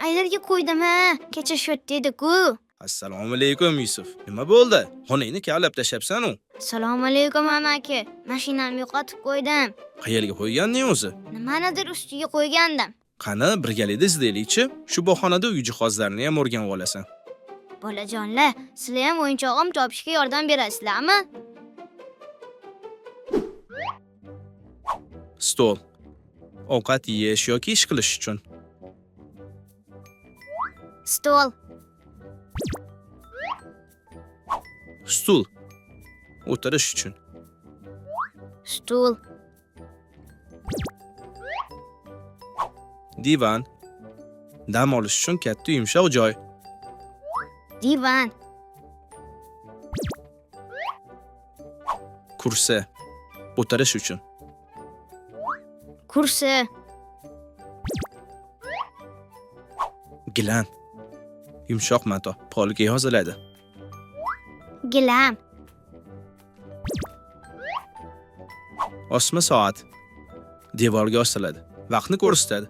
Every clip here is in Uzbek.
qayerga qo'ydim ha? Kecha shu yerda edi-ku. Assalomu alaykum Yusuf. Nima bo'ldi? Xonangni kavlab tashabsan-u. Assalomu alaykum amaki. Mashinamni yo'qotib qo'ydim. Qayerga qo'yganing o'zi? Nimanidir ustiga qo'ygandim. Qani, birgalikda izlaylik-chi. Shu bahonada uy jihozlarini ham o'rganib olasan. Bolajonlar, sizlar ham o'yinchog'im topishga yordam berasizlarmi? Stol. Ovqat yeyish yoki ish qilish uchun. Stol. Stul. O'tirish uchun. Stul. Divan. Dam olish uchun katta yumshoq joy. Divan. Kursi. O'tirish uchun. Kursi. Gilam. Yumshoq mato, polga yoziladi. Gilam. Osma soat. Devorga osiladi. Vaqtni ko'rsatadi.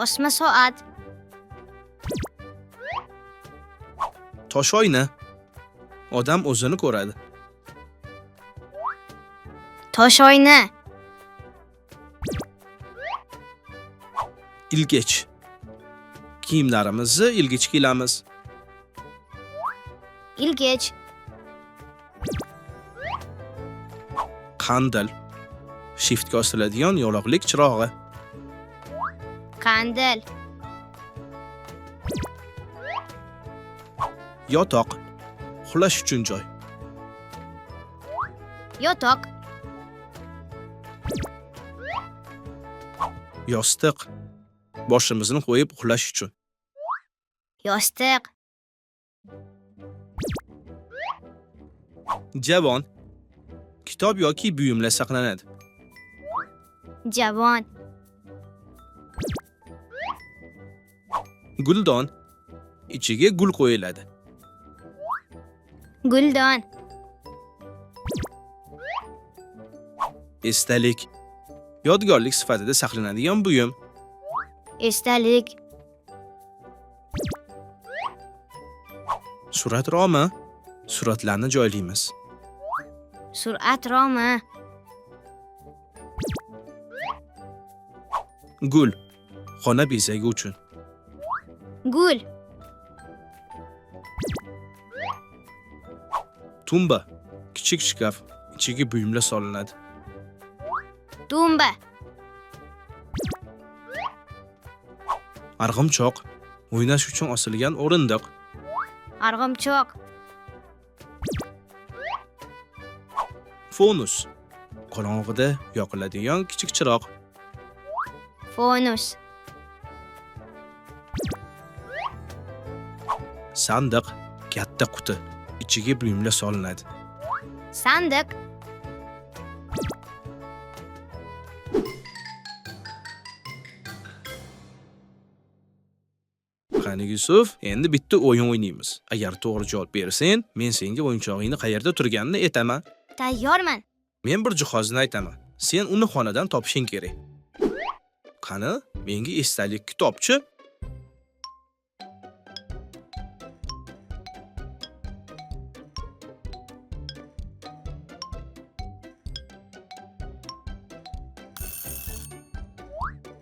Osma soat. Tosh oyna. Odam o'zini ko'radi. Tosh oyna. Ilgich. Kiyimlarimizni ilgichga ilamiz. Ilgich. Qandil. Shiftga osiladigan yorug'lik chirog'i. Qandil. Yotoq. Uxlash uchun joy. Yotoq. Yostiq. Boshimizni qo'yib uxlash uchun. Yostiq. Javon. Kitob yoki buyumlar saqlanadi. Javon. Guldon. Ichiga gul qo'yiladi. Guldon. Esdalik. Yodgorlik sifatida saqlanadigan buyum. Esdalik. Surat romi. Suratlarni joylaymiz. Surat romi. Gul. Xona bezagi uchun. Gul. Tumba. Kichik shkaf. Ichiga buyumlar solinadi. Tumba. Arg'imchoq. O'ynash uchun osilgan o'rindiq. Arg'imchoq. Fonus. Qorong'ida yoqiladigan kichik chiroq. Fonus. Sandiq. Katta quti. Ichiga buyumlar solinadi. Sandiq. Qani Yusuf, endi bitta o'yin o'ynaymiz. Agar to'g'ri javob bersang, men senga o'yinchog'ingni qayerda turganini aytaman. Tayyorman. Men bir jihozni aytaman. Sen uni xonadan topishing kerak. Qani, menga esdalik kitobchi.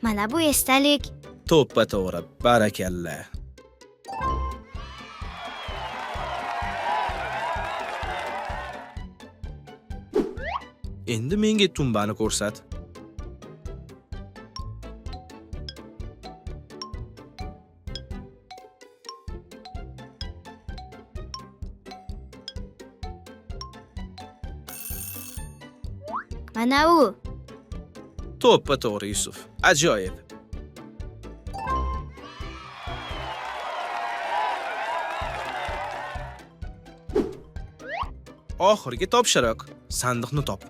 Mana bu esdalik. To'ppa to'g'ri. Barakalla. Endi menga tumbani ko'rsat. Mana u. To'ppa to'g'ri Yusuf. Ajoyib. Oxirgi topshiriq. Sandiqni top.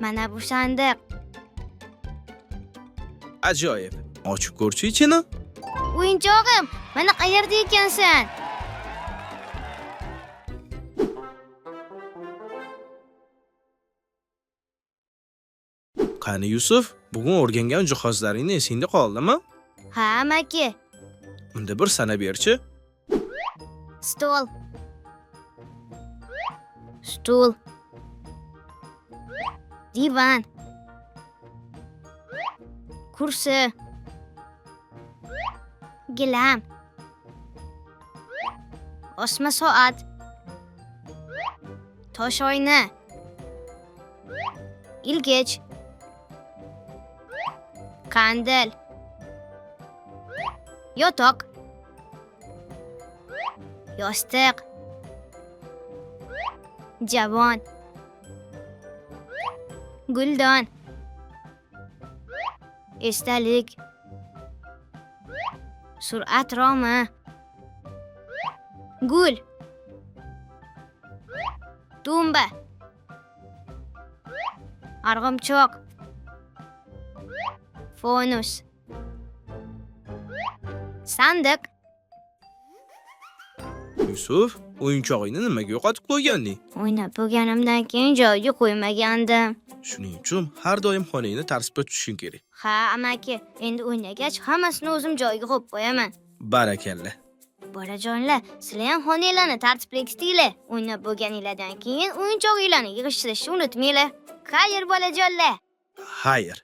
Mana bu sandiq. Ajoyib. Ochib ko'rchi ichini. O'yinchog'im, mana qayerda ekansan? Qani Yusuf, bugun o'rgangan jihozlaringni esingda qoldimi? Ha, amaki. Unda bir sana berchi. Stol. Stul. Divan. Kursi. Gilam. Osma soat. Tosh oyna. Ilgich. Qandil. Yotoq. Yostiq. Javon. Guldon. Esdalik. Sur'at romi. Gul. Tumba. Arg'imchoq. Fonus. Sandiq. Yusuf, o'yinchog'ingni nimaga yo'qotib qo'yganding? O'ynab bo'lganimdan keyin joyiga qo'ymagandim. Shuning uchun har doim xonangni tartibga tutishing kerak. Ha, amaki, endi o'ynagach hammasini o'zim joyiga qo'yib qo'yaman. Barakalla. Bolajonlar, sizlar ham xonanglarni tartibli tutinglar. O'ynab bo'lganinglardan keyin o'yinchoqlarni yig'ishtirishni unutmanglar. Xayr, bolajonlar. Xayr.